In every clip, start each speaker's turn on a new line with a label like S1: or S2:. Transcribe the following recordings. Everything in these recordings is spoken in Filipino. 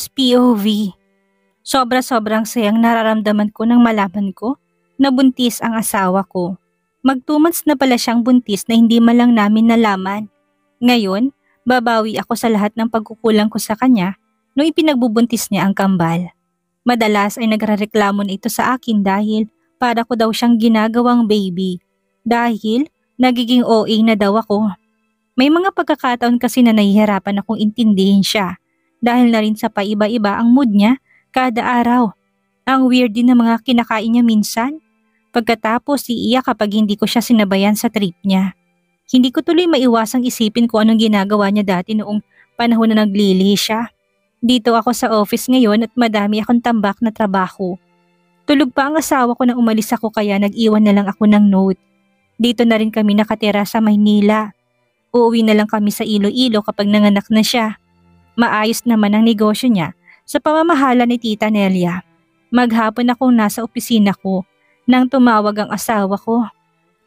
S1: First POV. Sobra-sobrang sayang nararamdaman ko nang malaman ko na buntis ang asawa ko. Mag 2 months na pala siyang buntis na hindi man lang namin nalaman. Ngayon, babawi ako sa lahat ng pagkukulang ko sa kanya nung ipinagbubuntis niya ang kambal. Madalas ay nagrereklamo na ito sa akin dahil para ko daw siyang ginagawang baby. Dahil nagiging OA na daw ako. May mga pagkakataon kasi na nahihirapan akong intindihin siya dahil na rin sa paiba-iba ang mood niya kada araw. Ang weird din ng mga kinakain niya minsan. Pagkatapos iiyak kapag hindi ko siya sinabayan sa trip niya. Hindi ko tuloy maiwasang isipin kung anong ginagawa niya dati noong panahon na naglilihi siya. Dito ako sa office ngayon at madami akong tambak na trabaho. Tulog pa ang asawa ko nang umalis ako kaya nag-iwan na lang ako ng note. Dito na rin kami nakatira sa Maynila. Uuwi na lang kami sa Iloilo kapag nanganak na siya. Maayos naman ang negosyo niya sa pamamahala ni Tita Nelia. Maghapon akong nasa opisina ko nang tumawag ang asawa ko.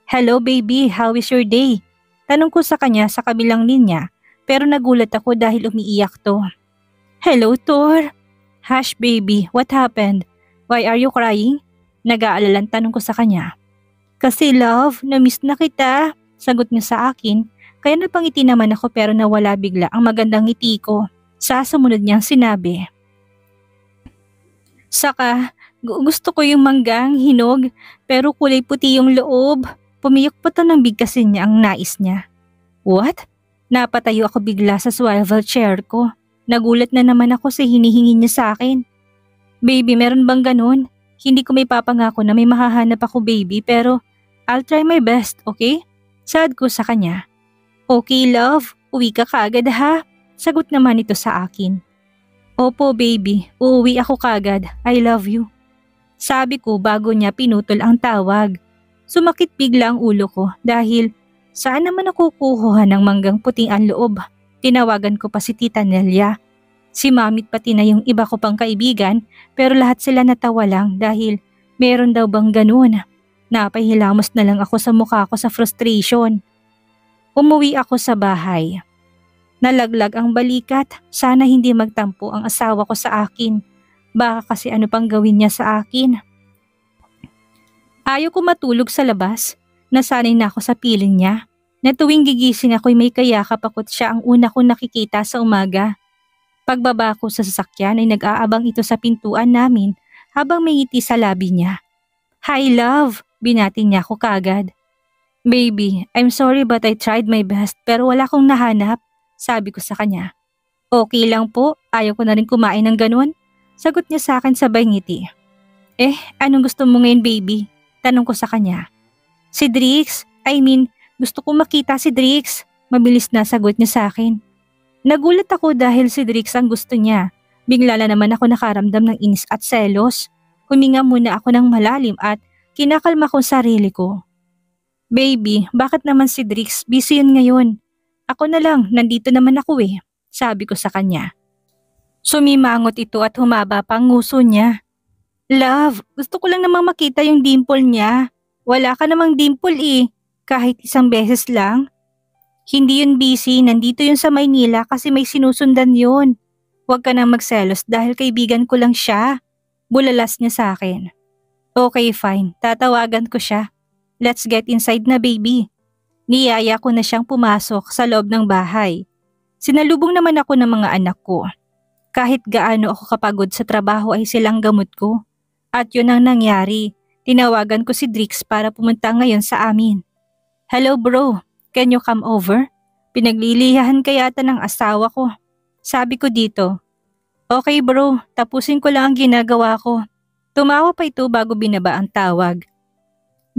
S1: "Hello baby, how is your day?" Tanong ko sa kanya sa kabilang linya pero nagulat ako dahil umiiyak to. "Hello Thor." "Hush baby, what happened? Why are you crying?" Nag-aalalang tanong ko sa kanya. "Kasi love, na-miss na kita." Sagot niya sa akin kaya napangiti naman ako pero nawala bigla ang magandang ngiti ko. Sa sumunod niyang sinabi, "Saka, gusto ko yung manggang hinog pero kulay puti yung loob." Pumiyok pa to nang bigkasin niya ang nais niya. What? Napatayo ako bigla sa swivel chair ko. Nagulat na naman ako sa hinihingi niya sa akin. "Baby, meron bang ganun? Hindi ko may papangako na may mahahanap ako baby pero I'll try my best, okay?" Sad ko sa kanya. "Okay love, uwi ka kaagad ha?" Sagot naman ito sa akin. "Opo baby, uuwi ako kagad. I love you." Sabi ko bago niya pinutol ang tawag. Sumakit bigla ang ulo ko dahil saan naman ako kukuha ng manggang puting ang loob. Tinawagan ko pa si Tita Nelia. Si Mamit pati na yung iba ko pang kaibigan pero lahat sila natawa lang dahil meron daw bang ganun. Napahilamos na lang ako sa mukha ko sa frustration. Umuwi ako sa bahay. Nalaglag ang balikat, sana hindi magtampo ang asawa ko sa akin. Baka kasi ano pang gawin niya sa akin. Ayaw ko matulog sa labas. Nasanay na ako sa piling niya. Na tuwing gigising ako'y may kayakap ako't siya ang una kong nakikita sa umaga. Pagbaba ko sa sasakyan ay nag-aabang ito sa pintuan namin habang may ngiti sa labi niya. "Hi love," binati niya ako kagad. "Baby, I'm sorry but I tried my best pero wala akong nahanap," sabi ko sa kanya. "Okay lang po, ayaw ko na rin kumain ng ganun." Sagot niya sa akin sabay ngiti. Anong gusto mo ngayon baby?" Tanong ko sa kanya. "Si Drix, gusto ko makita si Drix." Mabilis na sagot niya sa akin. Nagulat ako dahil si Drix ang gusto niya. Bigla na naman ako nakaramdam ng inis at selos. Huminga muna ako ng malalim at kinakalma ko sarili ko. "Baby, bakit naman si Drix? Busy yun ngayon." "Ako na lang, nandito naman ako eh," sabi ko sa kanya. Sumimangot ito at humaba pa ang nguso niya. "Love, gusto ko lang namang makita yung dimple niya. Wala ka namang dimple eh, kahit isang beses lang." "Hindi yun busy, nandito yun sa Maynila kasi may sinusundan yun. Huwag ka nang magselos dahil kaibigan ko lang siya." Bulalas niya sa akin. "Okay fine, tatawagan ko siya. Let's get inside na baby." Niyaya ko na siyang pumasok sa loob ng bahay. Sinalubong naman ako ng mga anak ko. Kahit gaano ako kapagod sa trabaho ay silang gamot ko. At yun ang nangyari. Tinawagan ko si Drix para pumunta ngayon sa amin. "Hello bro, can you come over?" Pinaglilihahan kayata ng asawa ko. Sabi ko dito. "Okay bro, tapusin ko lang ang ginagawa ko." Tumawa pa ito bago binaba ang tawag.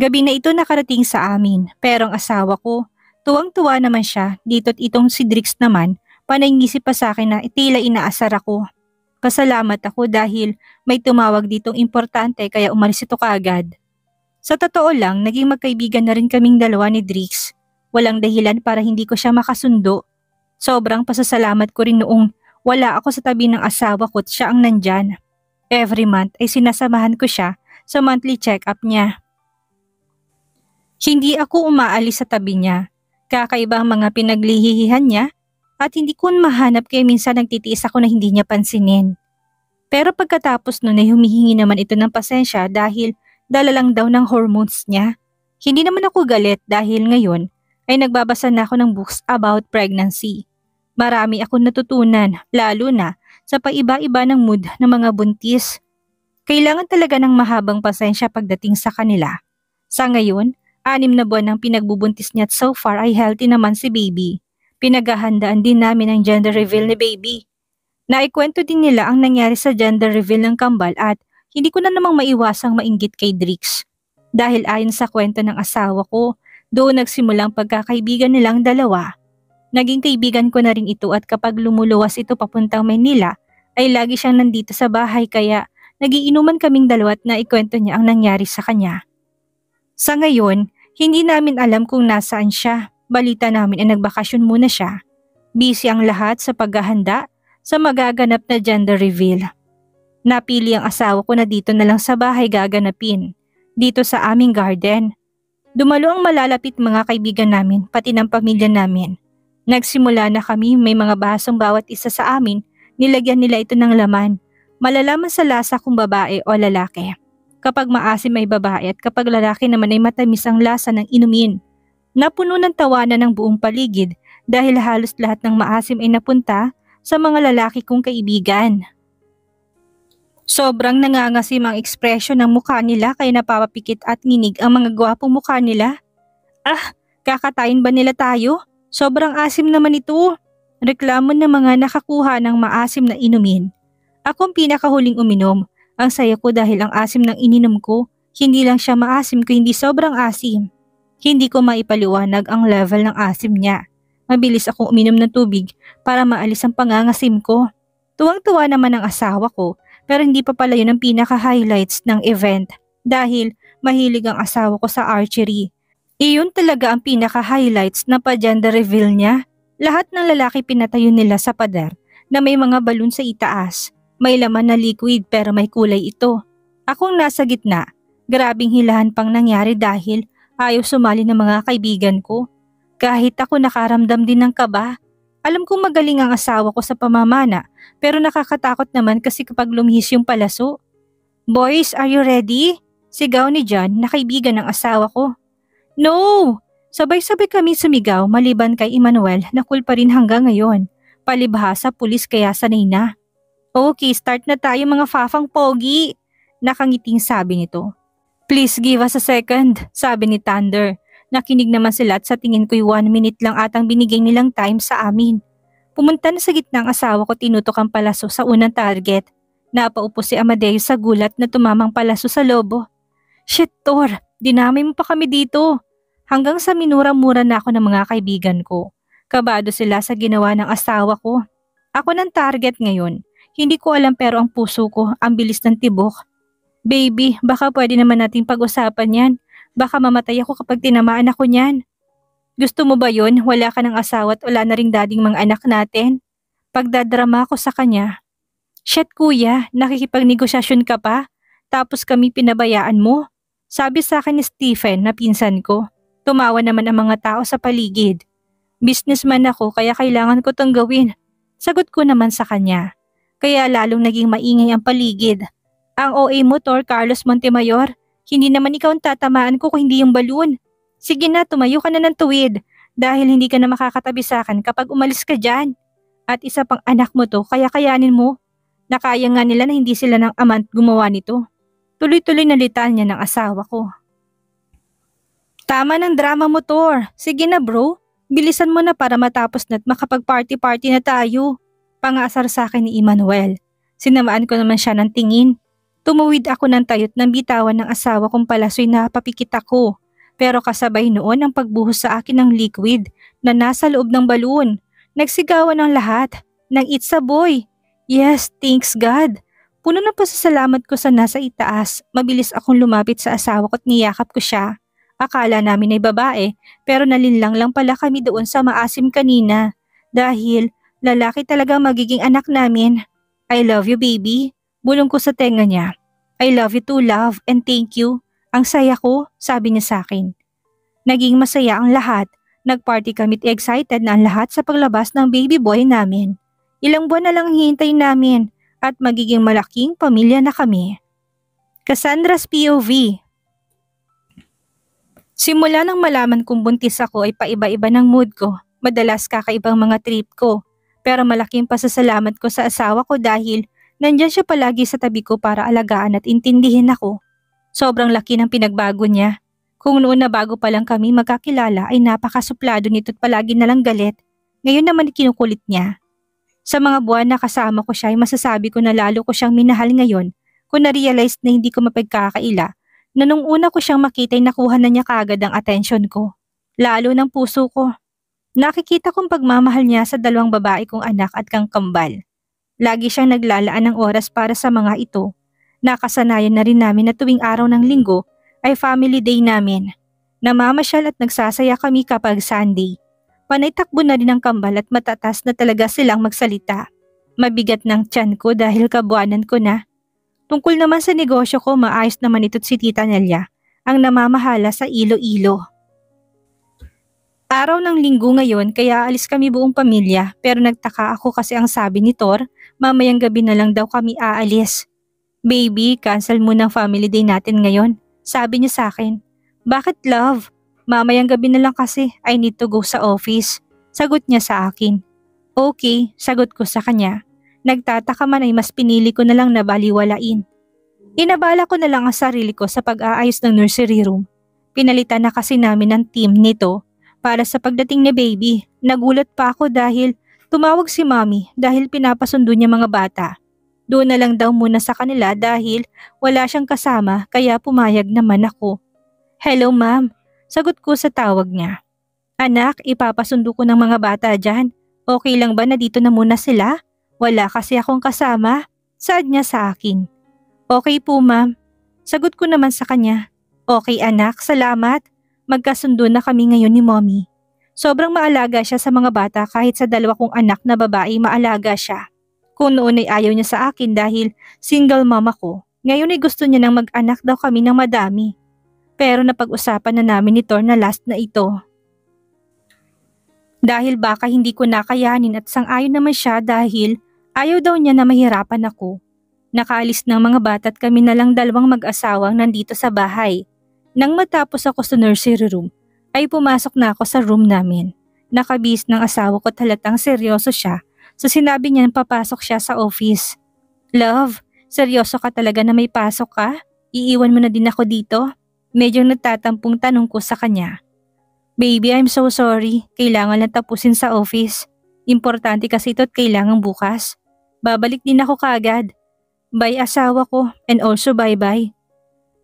S1: Gabi na ito nakarating sa amin pero ang asawa ko, tuwang-tuwa naman siya dito't itong si Drix naman panaingisip pa sa akin na tila inaasar ako. Pasalamat ako dahil may tumawag ditong importante kaya umalis ito kaagad. Sa totoo lang, naging magkaibigan na rin kaming dalawa ni Drix. Walang dahilan para hindi ko siya makasundo. Sobrang pasasalamat ko rin noong wala ako sa tabi ng asawa ko at siya ang nandyan. Every month ay sinasamahan ko siya sa monthly check-up niya. Hindi ako umaalis sa tabi niya. Kakaiba ang mga pinaglihihihan niya at hindi ko mahanap kaya minsan nagtitiis ako na hindi niya pansinin. Pero pagkatapos nun ay humihingi naman ito ng pasensya dahil dala lang daw ng hormones niya. Hindi naman ako galit dahil ngayon ay nagbabasa na ako ng books about pregnancy. Marami akong natutunan, lalo na sa paiba-iba ng mood ng mga buntis. Kailangan talaga ng mahabang pasensya pagdating sa kanila. Sa ngayon, 6 na buwan ang pinagbubuntis niya at so far ay healthy naman si baby. Pinaghahandaan din namin ang gender reveal ni baby. Naikwento din nila ang nangyari sa gender reveal ng kambal at hindi ko na namang maiwasang mainggit kay Drix. Dahil ayon sa kwento ng asawa ko, doon nagsimulang pagkakaibigan nilang dalawa. Naging kaibigan ko na rin ito at kapag lumuluwas ito papuntang Maynila ay lagi siyang nandito sa bahay kaya nagiinuman kaming dalawa at naikwento niya ang nangyari sa kanya. Sa ngayon, hindi namin alam kung nasaan siya. Balita namin ay nagbakasyon muna siya. Busy ang lahat sa paghahanda sa magaganap na gender reveal. Napili ang asawa ko na dito na lang sa bahay gaganapin, dito sa aming garden. Dumalo ang malalapit mga kaibigan namin, pati ng pamilya namin. Nagsimula na kami, may mga basong bawat isa sa amin, nilagyan nila ito ng laman. Malalaman sa lasa kung babae o lalaki. Kapag maasim ay babae at kapag lalaki naman ay matamis ang lasa ng inumin. Napuno ng tawanan ng buong paligid dahil halos lahat ng maasim ay napunta sa mga lalaki kong kaibigan. Sobrang nangangasim ang ekspresyon ng mukha nila kaya napapapikit at nginig ang mga gwapong mukha nila. Kakatayin ba nila tayo? Sobrang asim naman ito. Reklamo ng mga nakakuha ng maasim na inumin. Ako ang pinakahuling uminom. Ang saya ko dahil ang asim ng ininom ko, hindi lang siya maasim kundi sobrang asim. Hindi ko maipaliwanag ang level ng asim niya. Mabilis akong uminom ng tubig para maalis ang pangangasim ko. Tuwang-tuwa naman ang asawa ko pero hindi pa pala yun ang pinaka-highlights ng event dahil mahilig ang asawa ko sa archery. Iyon talaga ang pinaka-highlights na pa-gender reveal niya. Lahat ng lalaki pinatayo nila sa pader na may mga balon sa itaas. May laman na liquid pero may kulay ito. Akong nasa gitna. Grabing hilahan pang nangyari dahil ayaw sumali ng mga kaibigan ko. Kahit ako nakaramdam din ng kaba. Alam kong magaling ang asawa ko sa pamamana pero nakakatakot naman kasi kapag lumihis yung palaso. Boys, are you ready? Sigaw ni John na kaibigan ng asawa ko. No! Sabay-sabay kami sumigaw maliban kay Emmanuel na cool pa rin hanggang ngayon. Palibhasa pulis kaya sanay na. Okay, start na tayo mga fafang pogi. Nakangiting sabi nito. Please give us a second, sabi ni Thunder. Nakinig naman sila at sa tingin ko'y 1 minute lang atang binigay nilang time sa amin. Pumunta na sa gitna ang asawa ko tinutok ang palaso sa unang target. Napaupo si Amadeo sa gulat na tumamang palaso sa lobo. Shit, Thor, dinamay mo pa kami dito. Hanggang sa minura-mura na ako ng mga kaibigan ko. Kabado sila sa ginawa ng asawa ko. Ako ng target ngayon. Hindi ko alam pero ang puso ko ang bilis ng tibok. Baby, baka pwede naman nating pag-usapan yan. Baka mamatay ako kapag tinamaan ako niyan. Gusto mo ba yun? Wala ka ng asawa at wala na ring dading mga anak natin? Pagdadrama ko sa kanya. Shit kuya, nakikipagnegosasyon ka pa? Tapos kami pinabayaan mo? Sabi sa akin ni Stephen na pinsan ko. Tumawa naman ang mga tao sa paligid. Businessman ako kaya kailangan ko tong gawin. Sagot ko naman sa kanya. Kaya lalong naging maingay ang paligid. Ang OA mo, Tor Carlos Montemayor. Hindi naman ikaw ang tatamaan ko kung hindi yung balon. Sige na, tumayo ka na ng tuwid dahil hindi ka na makakatabi sa akin kapag umalis ka dyan. At isa pang anak mo to, kaya kayanin mo. Nakaya nga nila na hindi sila ng amant gumawa nito. Tuloy-tuloy na litan niya ng asawa ko. Tama ng drama mo, Tor. Sige na bro, bilisan mo na para matapos na at makapag-party-party na tayo. Pangasar sa akin ni Emmanuel. Sinamaan ko naman siya ng tingin. Tumuwid ako ng tayot ng bitawan ng asawa kong palasoy na papikit ako. Pero kasabay noon ang pagbuhos sa akin ng liquid na nasa loob ng balon. Nagsigawan ang lahat. Nang it's a boy. Yes, thanks God. Puno ng pasasalamat ko sa nasa itaas. Mabilis akong lumapit sa asawa ko at niyakap ko siya. Akala namin ay babae pero nalinlang lang pala kami doon sa maasim kanina. Dahil lalaki talaga magiging anak namin. I love you baby. Bulong ko sa tenga niya. I love you too love and thank you. Ang saya ko, sabi niya sa akin. Naging masaya ang lahat. Nagparty kami at excited na ang lahat sa paglabas ng baby boy namin. Ilang buwan na lang hihintay namin at magiging malaking pamilya na kami. Cassandra's POV. Simula nang malaman kong buntis ako ay paiba-iba ng mood ko. Madalas kakaibang mga trip ko. Pero malaking pasasalamat ko sa asawa ko dahil nandyan siya palagi sa tabi ko para alagaan at intindihin ako. Sobrang laki ng pinagbago niya. Kung noon na bago pa lang kami magkakilala ay napakasuplado nito at palagi nalang galit. Ngayon naman kinukulit niya. Sa mga buwan na kasama ko siya ay masasabi ko na lalo ko siyang minahal ngayon kung na-realize na hindi ko mapagkakaila na nung una ko siyang makita ay nakuha na niya kaagad ang atensyon ko. Lalo ng puso ko. Nakikita kong pagmamahal niya sa dalawang babae kong anak at kang kambal. Lagi siyang naglalaan ng oras para sa mga ito. Nakasanayan na rin namin na tuwing araw ng linggo ay family day namin. Namamasyal at nagsasaya kami kapag Sunday. Panay takbo na rin ang kambal at matatas na talaga silang magsalita. Mabigat ng tiyan ko dahil kabuanan ko na. Tungkol naman sa negosyo ko, maayos naman ito't si Tita Nelia, ang namamahala sa Iloilo. Araw ng linggo ngayon kaya alis kami buong pamilya pero nagtaka ako kasi ang sabi ni Thor, mamayang gabi na lang daw kami aalis. Baby, cancel muna ang family day natin ngayon, sabi niya sa akin. Bakit love? Mamayang gabi na lang kasi, I need to go sa office. Sagot niya sa akin. Okay, sagot ko sa kanya. Nagtataka man ay mas pinili ko na lang na baliwalain. Inabala ko na lang ang sarili ko sa pag-aayos ng nursery room. Pinalitan na kasi namin ang team nito para sa pagdating ni baby. Nagulat pa ako dahil tumawag si mommy dahil pinapasundo niya mga bata. Doon na lang daw muna sa kanila dahil wala siyang kasama kaya pumayag naman ako. Hello ma'am, sagot ko sa tawag niya. Anak, ipapasundo ko ng mga bata dyan. Okay lang ba na dito na muna sila? Wala kasi akong kasama, saad niya sa akin. Okay po ma'am, sagot ko naman sa kanya. Okay anak, salamat. Magkasundo na kami ngayon ni mommy. Sobrang maalaga siya sa mga bata kahit sa dalawa kong anak na babae maalaga siya. Kung noon ay ayaw niya sa akin dahil single mom ako, ngayon ay gusto niya nang mag-anak daw kami ng madami. Pero napag-usapan na namin ni Thor na last na ito. Dahil baka hindi ko nakayanin at sang-ayon naman siya dahil ayaw daw niya na mahirapan ako. Nakaalis ng mga bata at kami na lang dalawang mag-asawang nandito sa bahay. Nang matapos ako sa nursery room, ay pumasok na ako sa room namin. Nakabihis ng asawa ko talatang seryoso siya so sinabi niya papasok siya sa office. Love, seryoso ka talaga na may pasok ka? Iiwan mo na din ako dito? Medyo nagtatampong tanong ko sa kanya. Baby, I'm so sorry. Kailangan lang tapusin sa office. Importante kasi ito at kailangan bukas. Babalik din ako kaagad. Bye asawa ko and also bye-bye.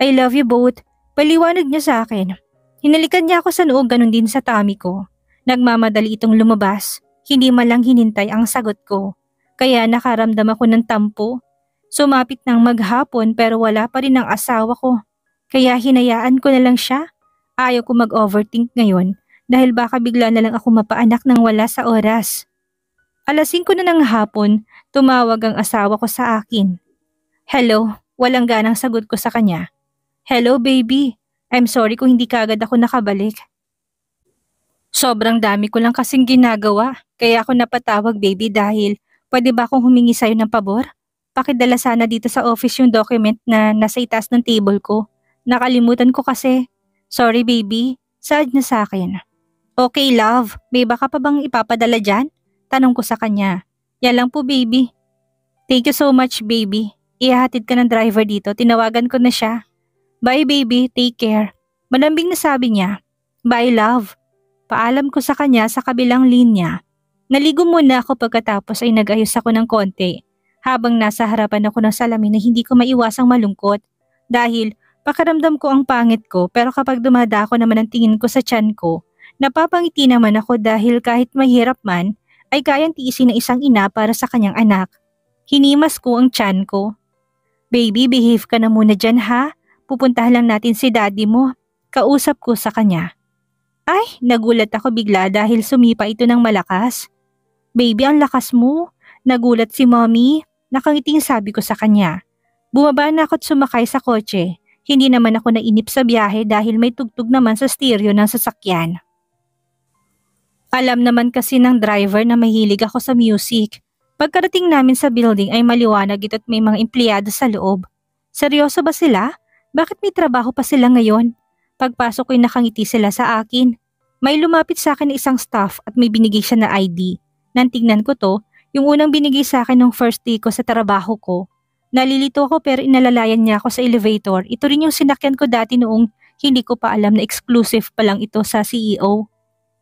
S1: I love you both. Paliwanag niya sa akin. Hinalikan niya ako sa noo ganun din sa tummy ko. Nagmamadali itong lumabas. Hindi man lang hinintay ang sagot ko. Kaya nakaramdam ako ng tampo. Sumapit ng maghapon pero wala pa rin ang asawa ko. Kaya hinayaan ko na lang siya. Ayaw ko mag-overthink ngayon dahil baka bigla na lang ako mapaanak nang wala sa oras. 5:00 na ng hapon, tumawag ang asawa ko sa akin. Hello, walang ganang sagot ko sa kanya. Hello baby, I'm sorry kung hindi kaagad ako nakabalik. Sobrang dami ko lang kasing ginagawa, kaya ako napatawag baby dahil pwede ba akong humingi sa'yo ng pabor? Pakidala sana dito sa office yung document na nasa itaas ng table ko. Nakalimutan ko kasi. Sorry baby, saad niya sa akin. Okay love, may baka pa bang ipapadala dyan? Tanong ko sa kanya. Yan lang po baby. Thank you so much baby. Ihahatid ka ng driver dito, tinawagan ko na siya. Bye baby, take care. Malambing na sabi niya. Bye love. Paalam ko sa kanya sa kabilang linya. Naligo muna ako pagkatapos ay nag-ayos ako ng konti. Habang nasa harapan ako ng salamin na hindi ko maiwasang malungkot. Dahil pakaramdam ko ang pangit ko pero kapag dumadako naman ang tingin ko sa tiyan ko, napapangiti naman ako dahil kahit mahirap man ay kayang tiisin ng isang ina para sa kanyang anak. Hinimas ko ang tiyan ko. Baby, behave ka na muna dyan ha. Pupuntahan lang natin si daddy mo. Kausap ko sa kanya. Ay, nagulat ako bigla dahil sumipa ito ng malakas. Baby, ang lakas mo. Nagulat si mommy. Nakangiting sabi ko sa kanya. Bumaba na ako at sumakay sa kotse. Hindi naman ako nainip sa biyahe dahil may tugtog naman sa stereo ng sasakyan. Alam naman kasi ng driver na mahilig ako sa music. Pagkarating namin sa building ay maliwanag ito't may mga empleyado sa loob. Seryoso ba sila? Bakit may trabaho pa sila ngayon? Pagpasok ko'y nakangiti sila sa akin. May lumapit sa akin na isang staff at may binigay siya na ID. Nang tignan ko to, yung unang binigay sa akin nung first day ko sa trabaho ko. Nalilito ako pero inalalayan niya ako sa elevator. Ito rin yung sinakyan ko dati noong hindi ko pa alam na exclusive pa lang ito sa CEO.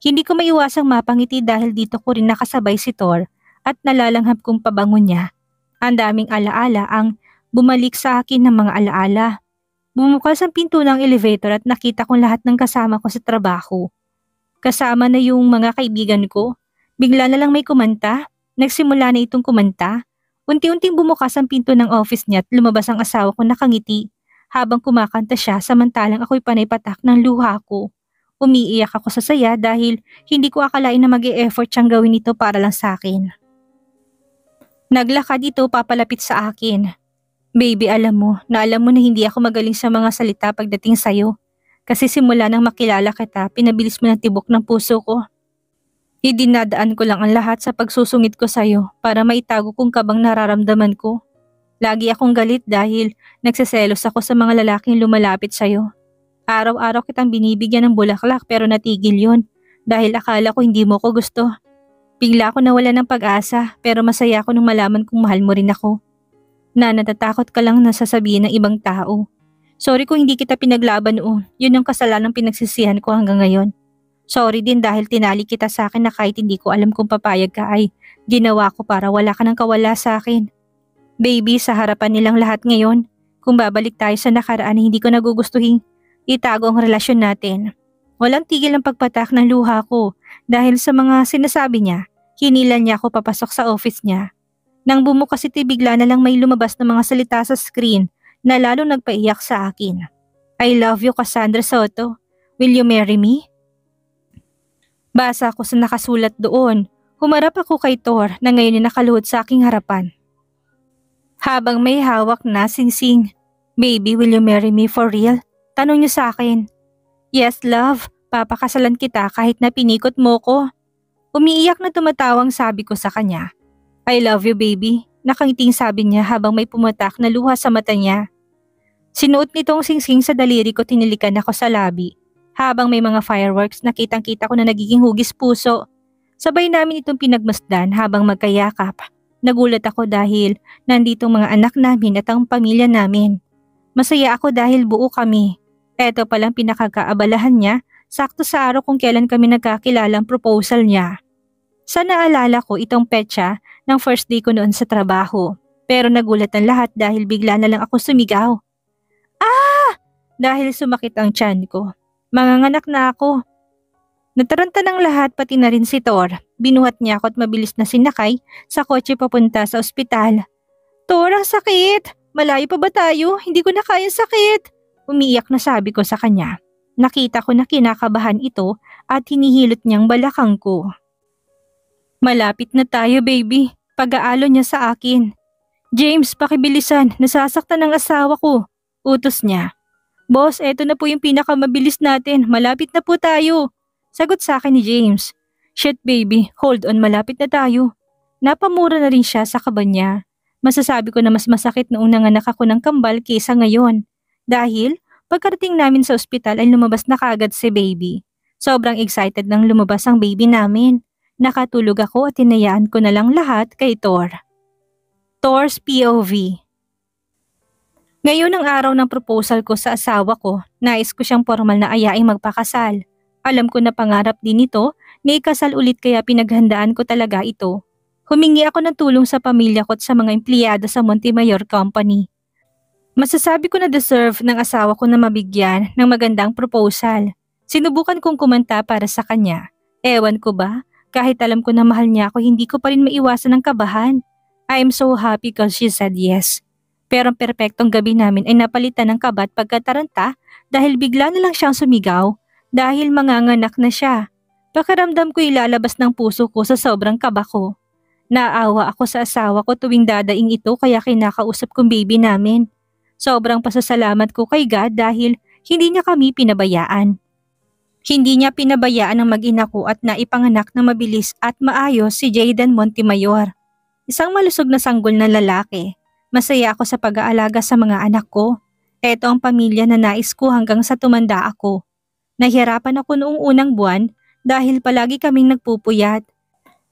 S1: Hindi ko maiwasang mapangiti dahil dito ko rin nakasabay si Thor at nalalanghap kong pabango niya. Ang daming alaala ang bumalik sa akin ng mga alaala. Bumukas ang pinto ng elevator at nakita kong lahat ng kasama ko sa trabaho. Kasama na yung mga kaibigan ko. Bigla na lang may kumanta. Nagsimula na itong kumanta. Unti-unting bumukas ang pinto ng office niya at lumabas ang asawa ko nakangiti habang kumakanta siya samantalang ako'y panay patak ng luha ko. Umiiyak ako sa saya dahil hindi ko akalain na mag-e-effort siyang gawin ito para lang sa akin. Naglakad ito papalapit sa akin. Baby, alam mo na hindi ako magaling sa mga salita pagdating sa'yo. Kasi simula nang makilala kita, pinabilis mo ng tibok ng puso ko. Idinadaan ko lang ang lahat sa pagsusungit ko sa'yo para maitago kong kabang nararamdaman ko. Lagi akong galit dahil nagseselos ako sa mga lalaking lumalapit sa'yo. Araw-araw kitang binibigyan ng bulaklak pero natigil yon dahil akala ko hindi mo ko gusto. Bigla ako nawala ng pag-asa pero masaya ako nung malaman kong mahal mo rin ako. Na natatakot ka lang na sasabihin ng ibang tao. Sorry kung hindi kita pinaglaban noon, yun ang kasalanang pinagsisihan ko hanggang ngayon. Sorry din dahil tinali kita sa akin na kahit hindi ko alam kung papayag ka ay ginawa ko para wala ka ng kawala sa akin. Baby, sa harapan nilang lahat ngayon, kung babalik tayo sa nakaraan hindi ko nagugustuhin itago ang relasyon natin. Walang tigil ang pagpatak ng luha ko dahil sa mga sinasabi niya. Hinilan niya ako papasok sa office niya. Nang bumukas ito bigla na lang may lumabas na mga salita sa screen na lalo nagpaiyak sa akin. I love you, Cassandra Soto. Will you marry me? Basa ko sa nakasulat doon. Humarap ako kay Thor na ngayon ay nakaluhod sa aking harapan. Habang may hawak na singsing. Baby, will you marry me for real? Tanong niya sa akin. Yes, love. Papakasalan kita kahit na pinikot mo ko. Umiiyak na tumatawang sabi ko sa kanya. I love you, baby. Nakangiting sabi niya habang may pumatak na luha sa mata niya. Sinuot nitong singsing sa daliri ko, tinilikan ako sa labi. Habang may mga fireworks, nakitang-kita ko na nagiging hugis puso. Sabay namin itong pinagmasdan habang magkayakap. Nagulat ako dahil nandito mga anak namin at ang pamilya namin. Masaya ako dahil buo kami. Eto palang pinakakaabalahan niya, sakto sa araw kung kailan kami nagkakilalang proposal niya. Sa naalala ko itong petsa ng first day ko noon sa trabaho. Pero nagulat ang lahat dahil bigla na lang ako sumigaw. Ah! Dahil sumakit ang tiyan ko. Manganganak na ako. Nataranta ng lahat pati na rin si Thor. Binuhat niya ako at mabilis na sinakay sa kotse papunta sa ospital. Thor, ang sakit! Malayo pa ba tayo? Hindi ko na kayang sakit. Umiiyak na sabi ko sa kanya. Nakita ko na kinakabahan ito at hinihilot niyang balakang ko. Malapit na tayo, baby. Pag-aalo niya sa akin. James, pakibilisan. Nasasaktan ng asawa ko. Utos niya. Boss, eto na po yung pinakamabilis natin. Malapit na po tayo. Sagot sa akin ni James. Shit, baby. Hold on, malapit na tayo. Napamura na rin siya sa kaba niya. Masasabi ko na mas masakit noong nanganak ako ng kambal kaysa ngayon. Dahil pagkarating namin sa ospital ay lumabas na kaagad si baby. Sobrang excited nang lumabas ang baby namin. Nakatulog ako at tinayaan ko na lang lahat kay Thor. Thor's POV. Ngayon ang araw ng proposal ko sa asawa ko, nais ko siyang formal na ayaing magpakasal. Alam ko na pangarap din ito na ikasal ulit kaya pinaghandaan ko talaga ito. Humingi ako ng tulong sa pamilya ko at sa mga empleyado sa Montemayor Company. Masasabi ko na deserve ng asawa ko na mabigyan ng magandang proposal. Sinubukan kong kumanta para sa kanya. Ewan ko ba? Kahit alam ko na mahal niya ako, hindi ko pa rin maiwasan ng kabahan. I am so happy because she said yes. Pero ang perpektong gabi namin ay napalitan ng kaba at pagkataranta dahil bigla na lang siyang sumigaw dahil manganganak na siya. Pakiramdam ko ilalabas ng puso ko sa sobrang kaba ko. Naawa ako sa asawa ko tuwing dadaing ito kaya kinakausap kong baby namin. Sobrang pasasalamat ko kay God dahil hindi niya kami pinabayaan. Hindi niya pinabayaan ang mag-ina ko at naipanganak na mabilis at maayos si Jayden Montemayor. Isang malusog na sanggol na lalaki. Masaya ako sa pag-aalaga sa mga anak ko. Ito ang pamilya na nais ko hanggang sa tumanda ako. Nahirapan ako noong unang buwan dahil palagi kaming nagpupuyat.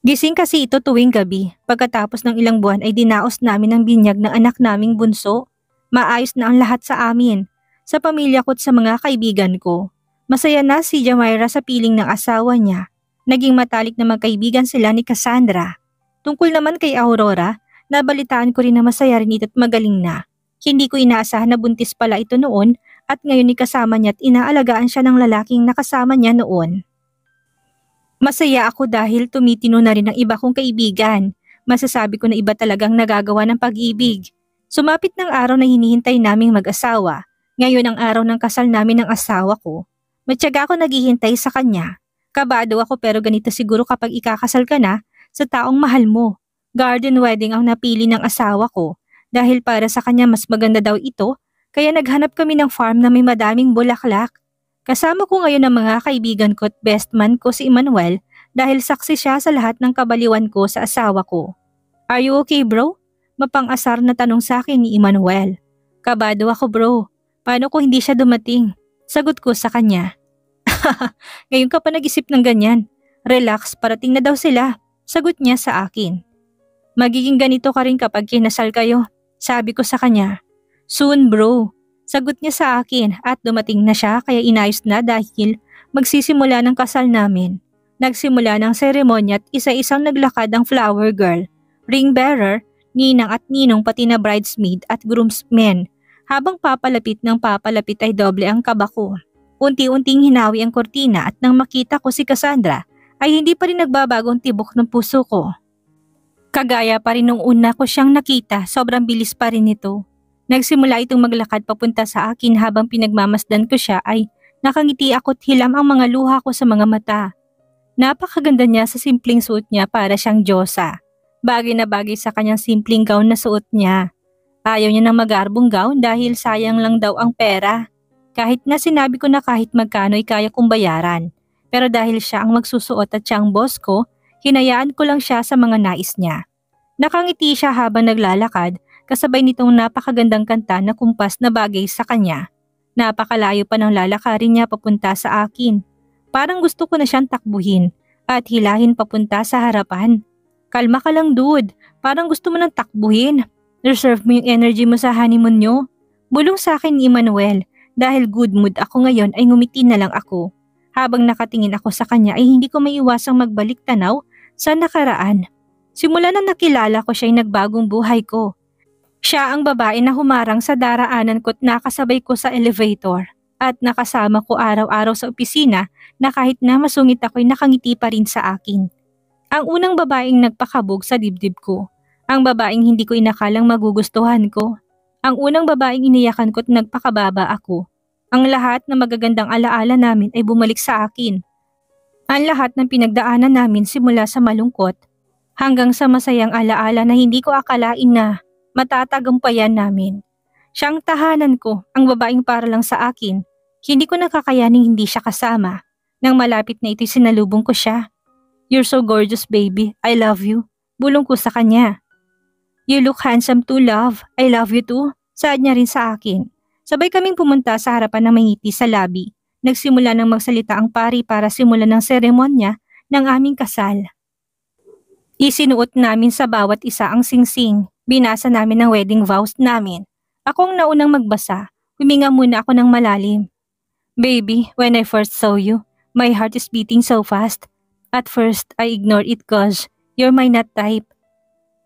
S1: Gising kasi ito tuwing gabi. Pagkatapos ng ilang buwan ay dinaos namin ang binyag ng anak naming bunso. Maayos na ang lahat sa amin, sa pamilya ko at sa mga kaibigan ko. Masaya na si Jamaira sa piling ng asawa niya. Naging matalik na magkaibigan sila ni Cassandra. Tungkol naman kay Aurora, nabalitaan ko rin na masaya rin ito at magaling na. Hindi ko inaasahan na buntis pala ito noon at ngayon kasama niya at inaalagaan siya ng lalaking nakasama niya noon. Masaya ako dahil tumitino na rin ang iba kong kaibigan. Masasabi ko na iba talagang nagagawa ng pag-ibig. Sumapit ng araw na hinihintay naming mag-asawa. Ngayon ang araw ng kasal namin ng asawa ko. Matyaga ako naghihintay sa kanya. Kabado ako pero ganito siguro kapag ikakasal ka na sa taong mahal mo. Garden wedding ang napili ng asawa ko. Dahil para sa kanya mas maganda daw ito, kaya naghanap kami ng farm na may madaming bulaklak. Kasama ko ngayon ang mga kaibigan ko at best man ko si Emmanuel dahil saksi siya sa lahat ng kabaliwan ko sa asawa ko. Are you okay bro? Mapang-asar na tanong sa akin ni Emmanuel. Kabado ako bro. Paano kung hindi siya dumating? Sagot ko sa kanya. Ngayon ka pa nag-isip ng ganyan. Relax, parating na daw sila. Sagot niya sa akin. Magiging ganito ka rin kapag kinasal kayo. Sabi ko sa kanya. Soon bro. Sagot niya sa akin at dumating na siya kaya inayos na dahil magsisimula ng kasal namin. Nagsimula ng seremonya at isa-isang naglakad ang flower girl, ring bearer, ninang at ninong pati na bridesmaid at groomsmen. Habang papalapit ng papalapit ay doble ang kaba ko. Unti-unting hinawi ang kortina at nang makita ko si Cassandra ay hindi pa rin nagbabagong tibok ng puso ko. Kagaya pa rin nung una ko siyang nakita, sobrang bilis pa rin ito. Nagsimula itong maglakad papunta sa akin habang pinagmamasdan ko siya ay nakangiti ako at hilam ang mga luha ko sa mga mata. Napakaganda niya sa simpleng suot niya para siyang Diyosa. Bagay na bagay sa kanyang simpleng gown na suot niya. Ayaw niya ng magarbong gown dahil sayang lang daw ang pera. Kahit na sinabi ko na kahit magkano ay kaya kong bayaran. Pero dahil siya ang magsusuot at siya ang boss ko, hinayaan ko lang siya sa mga nais niya. Nakangiti siya habang naglalakad kasabay nitong napakagandang kanta na kumpas na bagay sa kanya. Napakalayo pa ng lalakarin niya papunta sa akin. Parang gusto ko na siyang takbuhin at hilahin papunta sa harapan. Kalma ka lang dude, parang gusto mo nang takbuhin. Reserve mo yung energy mo sa honeymoon nyo. Bulong sa akin ni Emmanuel dahil good mood ako ngayon ay ngumiti na lang ako. Habang nakatingin ako sa kanya ay hindi ko maiwasang magbalik tanaw sa nakaraan. Simula na nakilala ko siya ay nagbagong buhay ko. Siya ang babae na humarang sa daraanan ko at nakasabay ko sa elevator. At nakasama ko araw-araw sa opisina na kahit na masungit ako'y nakangiti pa rin sa akin. Ang unang babaeng nagpakabog sa dibdib ko. Ang babaeng hindi ko inakalang magugustuhan ko. Ang unang babaeng iniyakan ko at nagpakababa ako. Ang lahat ng magagandang alaala namin ay bumalik sa akin. Ang lahat ng pinagdaanan namin simula sa malungkot hanggang sa masayang alaala na hindi ko akalain na matatagumpayan namin. Siyang tahanan ko, ang babaeng para lang sa akin. Hindi ko nakakayaning hindi siya kasama. Nang malapit na ito'y sinalubong ko siya. You're so gorgeous baby, I love you. Bulong ko sa kanya. You look handsome too love, I love you too. Saad niya rin sa akin. Sabay kaming pumunta sa harapan ng mangiti sa lobby. Nagsimula ng magsalita ang pari para simulan ng seremonya ng aming kasal. Isinuot namin sa bawat isa ang singsing. Binasa namin ang wedding vows namin. Ako ang naunang magbasa. Huminga muna ako ng malalim. Baby, when I first saw you, my heart is beating so fast. At first, I ignored it cause you're my not type.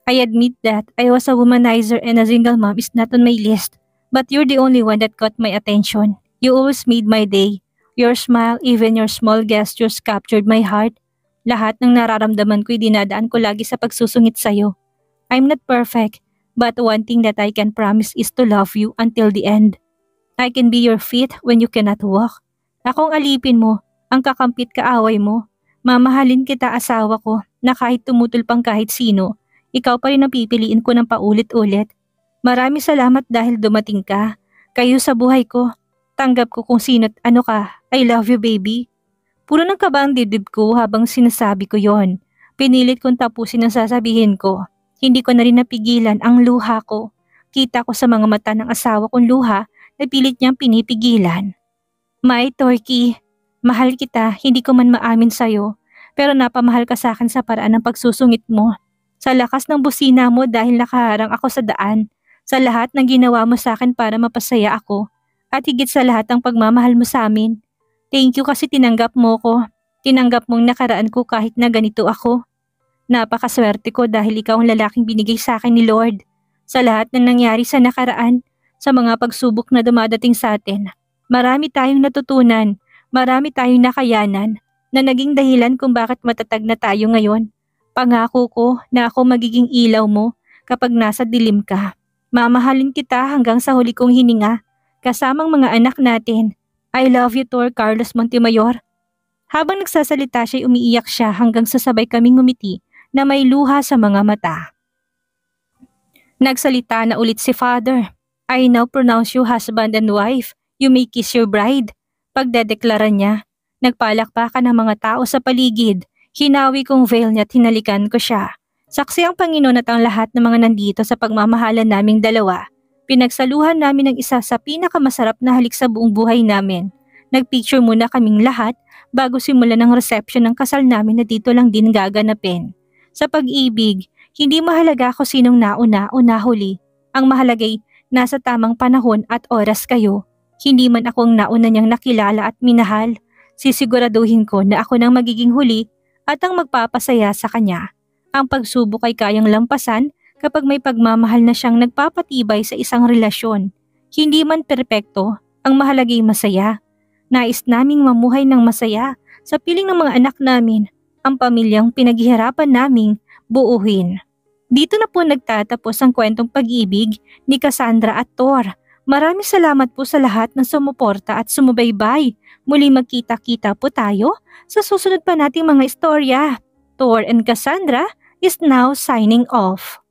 S1: I admit that I was a womanizer and a single mom is not on my list. But you're the only one that caught my attention. You always made my day. Your smile, even your small gestures captured my heart. Lahat ng nararamdaman ko'y dinadaan ko lagi sa pagsusungit sa'yo. I'm not perfect, but one thing that I can promise is to love you until the end. I can be your feet when you cannot walk. Akong alipin mo, ang kakampit kaaway mo. Mamahalin kita asawa ko na kahit tumutol pang kahit sino, ikaw pa rin ang pipiliin ko ng paulit-ulit. Maraming salamat dahil dumating ka. Kayo sa buhay ko. Tanggap ko kung sino't ano ka. I love you baby. Puro ng kaba ang dibdib ko habang sinasabi ko yon. Pinilit kong tapusin ang sasabihin ko. Hindi ko na rin napigilan ang luha ko. Kita ko sa mga mata ng asawa kong luha na pilit niyang pinipigilan. My Turkey, mahal kita, hindi ko man maamin sa'yo. Pero napamahal ka sa akin sa paraan ng pagsusungit mo. Sa lakas ng busina mo dahil nakaharang ako sa daan. Sa lahat ng ginawa mo sa akin para mapasaya ako. At higit sa lahat ang pagmamahal mo sa amin. Thank you kasi tinanggap mo ko. Tinanggap mong nakaraan ko kahit na ganito ako. Napakaswerte ko dahil ikaw ang lalaking binigay sa akin ni Lord. Sa lahat ng nangyari sa nakaraan, sa mga pagsubok na dumadating sa atin, marami tayong natutunan, marami tayong nakayanan na naging dahilan kung bakit matatag na tayo ngayon. Pangako ko na ako magiging ilaw mo kapag nasa dilim ka. Mamahalin kita hanggang sa huli kong hininga, kasamang mga anak natin. I love you, Tor Carlos Montemayor. Habang nagsasalita siya'y umiiyak siya hanggang sasabay kaming ngumiti na may luha sa mga mata. Nagsalita na ulit si Father. I now pronounce you husband and wife. You may kiss your bride. Pagdedeklara niya, nagpalakpakan ng mga tao sa paligid. Hinawi kong veil niya at hinalikan ko siya. Saksi ang Panginoon at ang lahat ng mga nandito sa pagmamahalan naming dalawa. Pinagsaluhan namin ang isa sa pinakamasarap na halik sa buong buhay namin. Nagpicture muna kaming lahat bago simulan ang reception ng kasal namin na dito lang din gaganapin. Sa pag-ibig, hindi mahalaga kung sinong nauna o nahuli. Ang mahalagay, nasa tamang panahon at oras kayo. Hindi man akong nauna niyang nakilala at minahal. Sisiguraduhin ko na ako nang magiging huli at ang magpapasaya sa kanya. Ang pagsubok ay kayang lampasan kapag may pagmamahal na siyang nagpapatibay sa isang relasyon. Hindi man perpekto, ang mahalagay masaya. Nais naming mamuhay ng masaya sa piling ng mga anak namin, ang pamilyang pinaghihirapan naming buuhin. Dito na po nagtatapos ang kwentong pag-ibig ni Cassandra at Tor. Maraming salamat po sa lahat ng sumuporta at sumubaybay. Muli magkita-kita po tayo sa susunod pa nating mga istorya. Tor and Cassandra is now signing off.